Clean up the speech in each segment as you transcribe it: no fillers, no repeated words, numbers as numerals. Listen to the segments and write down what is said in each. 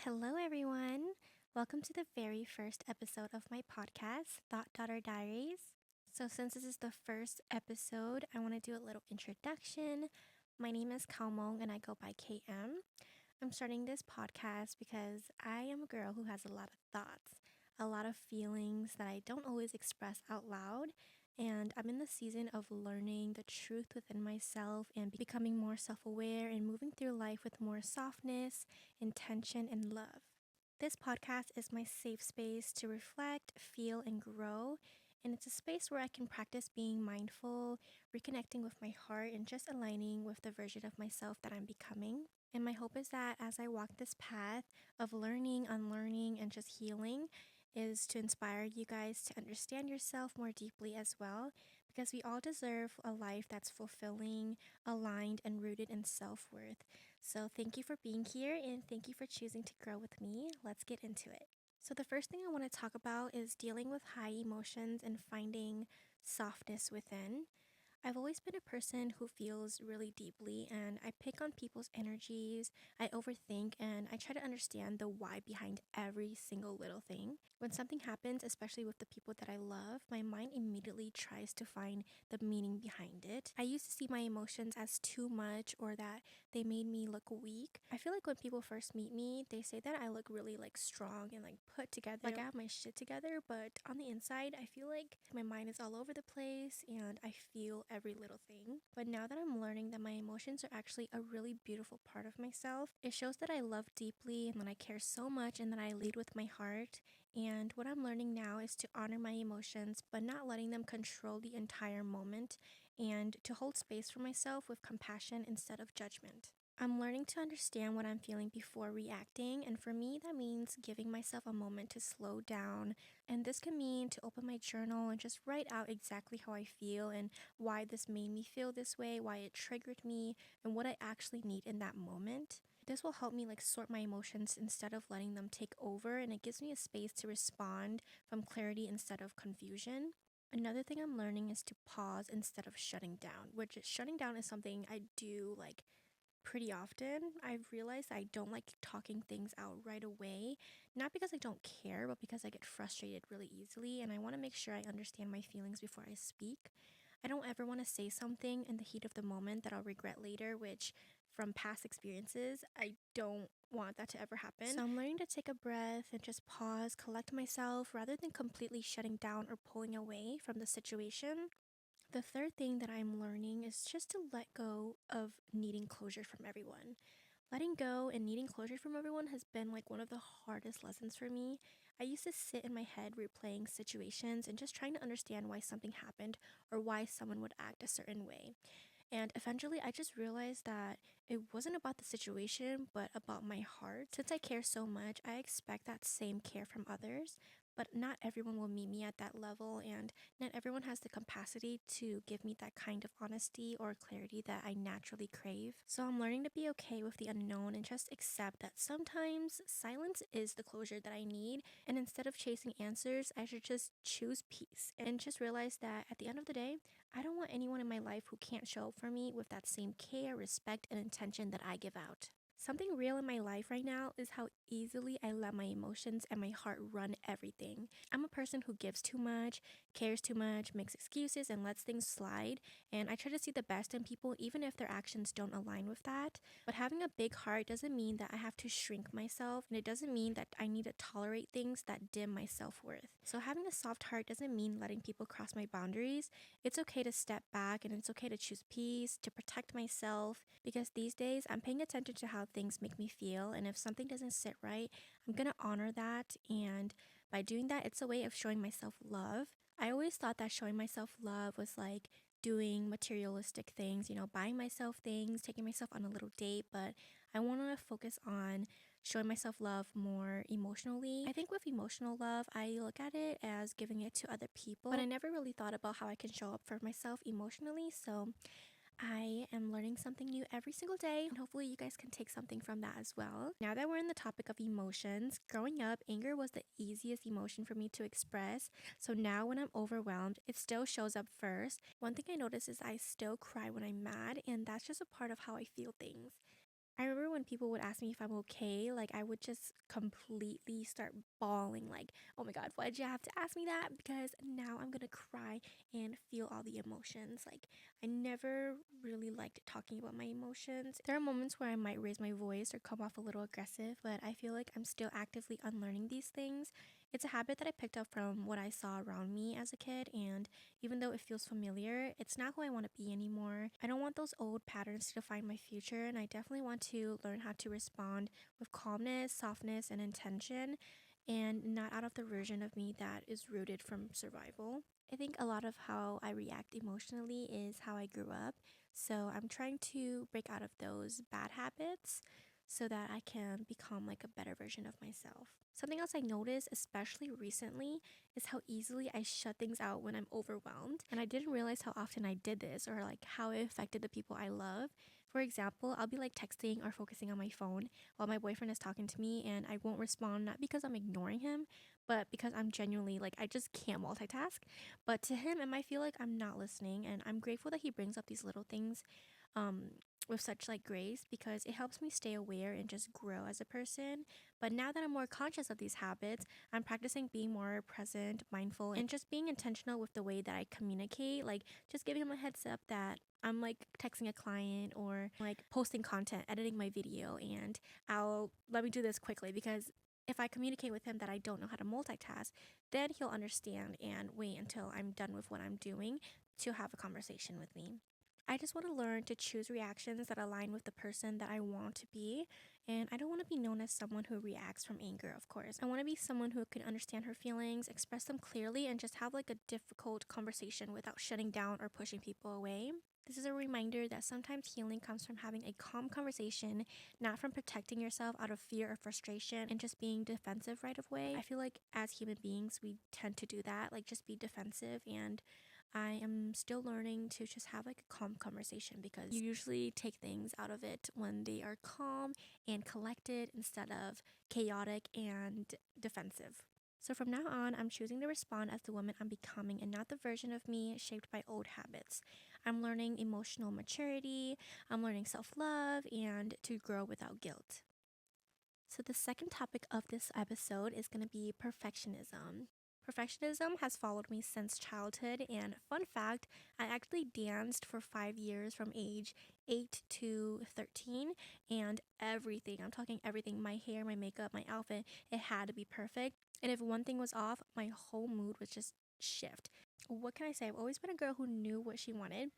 Hello, everyone. Welcome to the very first episode of my podcast, Thought Daughter Diaries. So, since this is the first episode, I want to do a little introduction. My name is Kalmong and I go by KM. I'm starting this podcast because I am a girl who has a lot of thoughts, a lot of feelings that I don't always express out loud. And I'm in the season of learning the truth within myself and becoming more self aware and moving through life with more softness, intention, and love. This podcast is my safe space to reflect, feel, and grow. And it's a space where I can practice being mindful, reconnecting with my heart, and just aligning with the version of myself that I'm becoming. And my hope is that as I walk this path of learning, unlearning, and just healing, is to inspire you guys to understand yourself more deeply as well, because we all deserve a life that's fulfilling, aligned, and rooted in self worth. So, thank you for being here and thank you for choosing to grow with me. Let's get into it. So, the first thing I want to talk about is dealing with high emotions and finding softness within. I've always been a person who feels really deeply and I pick on people's energies, I overthink, and I try to understand the why behind every single little thing. When something happens, especially with the people that I love, my mind immediately tries to find the meaning behind it. I used to see my emotions as too much or that they made me look weak. I feel like when people first meet me, they say that I look really strong and put together, like I have my shit together, but on the inside, I feel like my mind is all over the place and I feel every little thing. But now that I'm learning that my emotions are actually a really beautiful part of myself, it shows that I love deeply and that I care so much and that I lead with my heart. And what I'm learning now is to honor my emotions, but not letting them control the entire moment, and to hold space for myself with compassion instead of judgment. I'm learning to understand what I'm feeling before reacting, and for me, that means giving myself a moment to slow down. And this can mean to open my journal and just write out exactly how I feel and why this made me feel this way, why it triggered me, and what I actually need in that moment. This will help me sort my emotions instead of letting them take over, and it gives me a space to respond from clarity instead of confusion. Another thing I'm learning is to pause instead of shutting down, which shutting down is something I do pretty often. I've realized I don't like talking things out right away, not because I don't care, but because I get frustrated really easily and I want to make sure I understand my feelings before I speak. I don't ever want to say something in the heat of the moment that I'll regret later, which from past experiences, I don't want that to ever happen. So I'm learning to take a breath and just pause, collect myself rather than completely shutting down or pulling away from the situation. The third thing that I'm learning is just to let go of needing closure from everyone. Letting go and needing closure from everyone has been one of the hardest lessons for me. I used to sit in my head replaying situations and just trying to understand why something happened or why someone would act a certain way. And eventually, I just realized that it wasn't about the situation, but about my heart. Since I care so much, I expect that same care from others. But not everyone will meet me at that level, and not everyone has the capacity to give me that kind of honesty or clarity that I naturally crave. So I'm learning to be okay with the unknown and just accept that sometimes silence is the closure that I need. And instead of chasing answers, I should just choose peace and just realize that at the end of the day, I don't want anyone in my life who can't show up for me with that same care, respect, and intention that I give out. Something real in my life right now is how easily I let my emotions and my heart run everything. I'm a person who gives too much, cares too much, makes excuses, and lets things slide. And I try to see the best in people even if their actions don't align with that. But having a big heart doesn't mean that I have to shrink myself, and it doesn't mean that I need to tolerate things that dim my self worth. So having a soft heart doesn't mean letting people cross my boundaries. It's okay to step back and it's okay to choose peace, to protect myself, because these days I'm paying attention to how things make me feel. And if something doesn't sit right, I'm gonna honor that. And by doing that, it's a way of showing myself love. I always thought that showing myself love was doing materialistic things, buying myself things, taking myself on a little date, but I want to focus on showing myself love more emotionally. I think with emotional love, I look at it as giving it to other people, but I never really thought about how I can show up for myself emotionally. So I am learning something new every single day, and hopefully, you guys can take something from that as well. Now that we're in the topic of emotions, growing up, anger was the easiest emotion for me to express. So now, when I'm overwhelmed, it still shows up first. One thing I notice is I still cry when I'm mad, and that's just a part of how I feel things. I remember when people would ask me if I'm okay, like I would just completely start bawling, like, oh my God, why did you have to ask me that? Because now I'm gonna cry and feel all the emotions. Like, I never really liked talking about my emotions. There are moments where I might raise my voice or come off a little aggressive, but I feel like I'm still actively unlearning these things. It's a habit that I picked up from what I saw around me as a kid, and even though it feels familiar, it's not who I want to be anymore. I don't want those old patterns to define my future, and I definitely want to learn how to respond with calmness, softness, and intention, and not out of the version of me that is rooted from survival. I think a lot of how I react emotionally is how I grew up. So I'm trying to break out of those bad habits so that I can become like a better version of myself. Something else I noticed, especially recently, is how easily I shut things out when I'm overwhelmed. And I didn't realize how often I did this or like how it affected the people I love. For example, I'll be like texting or focusing on my phone while my boyfriend is talking to me, and I won't respond, not because I'm ignoring him, but because I'm genuinely like, I just can't multitask. But to him, it might feel like I'm not listening, and I'm grateful that he brings up these little things um, with such like grace because it helps me stay aware and just grow as a person. But now that I'm more conscious of these habits, I'm practicing being more present, mindful, and just being intentional with the way that I communicate. Like just giving him a heads up that I'm like texting a client or like posting content, editing my video, and I'll let me do this quickly because if I communicate with him that I don't know how to multitask, then he'll understand and wait until I'm done with what I'm doing to have a conversation with me. I just want to learn to choose reactions that align with the person that I want to be. And I don't want to be known as someone who reacts from anger, of course. I want to be someone who can understand her feelings, express them clearly, and just have like a difficult conversation without shutting down or pushing people away. This is a reminder that sometimes healing comes from having a calm conversation, not from protecting yourself out of fear or frustration and just being defensive right away. I feel like as human beings, we tend to do that, like just be defensive, and I am still learning to just have like a calm conversation because you usually take things out of it when they are calm and collected instead of chaotic and defensive. So from now on, I'm choosing to respond as the woman I'm becoming and not the version of me shaped by old habits. I'm learning emotional maturity, I'm learning self love, and to grow without guilt. So, the second topic of this episode is going to be perfectionism. Perfectionism has followed me since childhood, and fun fact, I actually danced for 5 years from age 8 to 13, and everything, I'm talking everything, my hair, my makeup, my outfit, it had to be perfect. And if one thing was off, my whole mood would just shift. What can I say? I've always been a girl who knew what she wanted.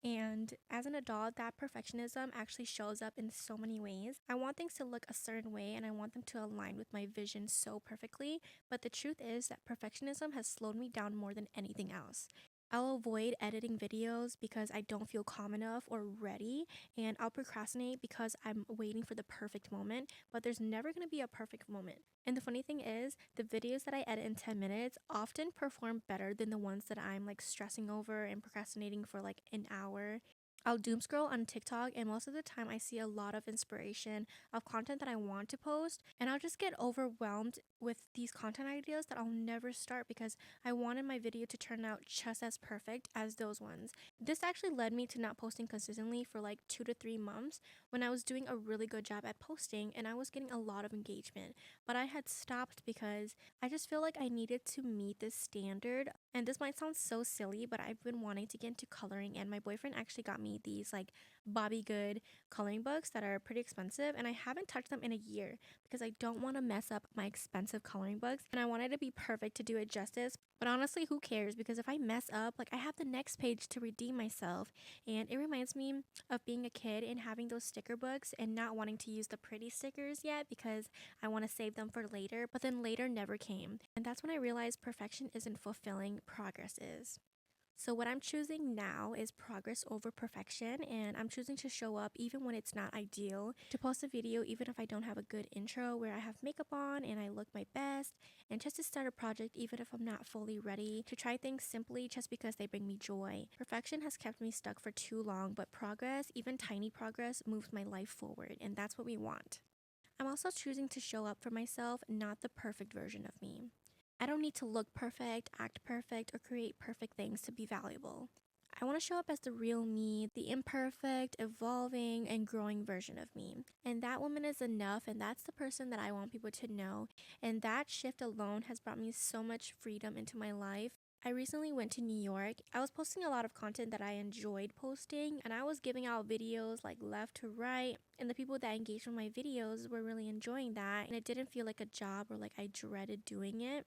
And as an adult, that perfectionism actually shows up in so many ways. I want things to look a certain way and I want them to align with my vision so perfectly. But the truth is that perfectionism has slowed me down more than anything else. I'll avoid editing videos because I don't feel calm enough or ready, and I'll procrastinate because I'm waiting for the perfect moment, but there's never going to be a perfect moment. And the funny thing is, the videos that I edit in 10 minutes often perform better than the ones that I'm like stressing over and procrastinating for like an hour. I'll doom scroll on TikTok, and most of the time I see a lot of inspiration of content that I want to post, and I'll just get overwhelmed with these content ideas that I'll never start because I wanted my video to turn out just as perfect as those ones. This actually led me to not posting consistently for like 2 to 3 months when I was doing a really good job at posting and I was getting a lot of engagement. But I had stopped because I just feel like I needed to meet this standard. And this might sound so silly, but I've been wanting to get into coloring, and my boyfriend actually got me these like Bobby Good coloring books that are pretty expensive, and I haven't touched them in a year because I don't want to mess up my expensive coloring books and I wanted to be perfect to do it justice. But honestly, who cares? Because if I mess up, like I have the next page to redeem myself. And it reminds me of being a kid and having those sticker books and not wanting to use the pretty stickers yet because I want to save them for later, but then later never came. And that's when I realized perfection isn't fulfilling, progress is. So, what I'm choosing now is progress over perfection, and I'm choosing to show up even when it's not ideal, to post a video even if I don't have a good intro where I have makeup on and I look my best, and just to start a project even if I'm not fully ready, to try things simply just because they bring me joy. Perfection has kept me stuck for too long, but progress, even tiny progress, moves my life forward, and that's what we want. I'm also choosing to show up for myself, not the perfect version of me. I don't need to look perfect, act perfect, or create perfect things to be valuable. I want to show up as the real me, the imperfect, evolving, and growing version of me. And that woman is enough, and that's the person that I want people to know. And that shift alone has brought me so much freedom into my life. I recently went to New York. I was posting a lot of content that I enjoyed posting, and I was giving out videos like left to right. And the people that engaged with my videos were really enjoying that, and it didn't feel like a job or like I dreaded doing it.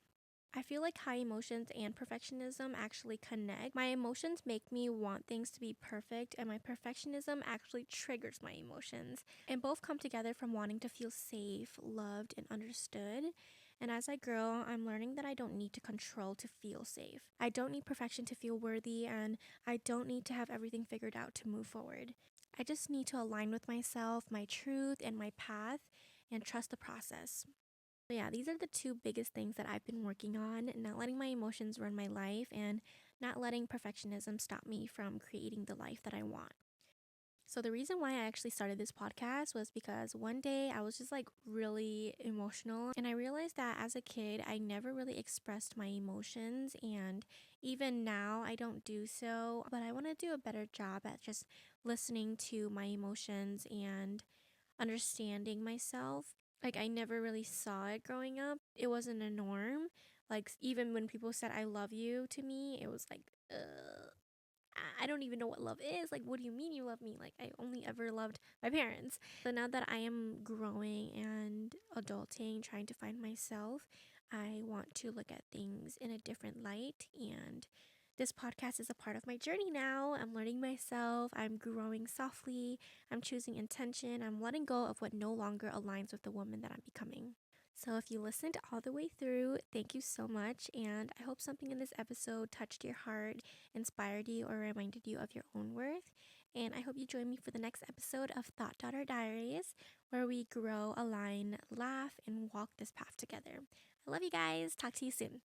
I feel like high emotions and perfectionism actually connect. My emotions make me want things to be perfect, and my perfectionism actually triggers my emotions. And both come together from wanting to feel safe, loved, and understood. And as I grow, I'm learning that I don't need to control to feel safe. I don't need perfection to feel worthy, and I don't need to have everything figured out to move forward. I just need to align with myself, my truth, and my path, and trust the process. So yeah, these are the two biggest things that I've been working on, not letting my emotions run my life and not letting perfectionism stop me from creating the life that I want. So the reason why I actually started this podcast was because one day I was just like really emotional, and I realized that as a kid I never really expressed my emotions, and even now I don't do so, but I want to do a better job at just listening to my emotions and understanding myself. Like, I never really saw it growing up. It wasn't a norm. Like, even when people said I love you to me, it was like, I don't even know what love is. Like, what do you mean you love me? Like, I only ever loved my parents. So now that I am growing and adulting, trying to find myself, I want to look at things in a different light. And this podcast is a part of my journey now. I'm learning myself. I'm growing softly. I'm choosing intention. I'm letting go of what no longer aligns with the woman that I'm becoming. So, if you listened all the way through, thank you so much. And I hope something in this episode touched your heart, inspired you, or reminded you of your own worth. And I hope you join me for the next episode of Thought Daughter Diaries, where we grow, align, laugh, and walk this path together. I love you guys. Talk to you soon.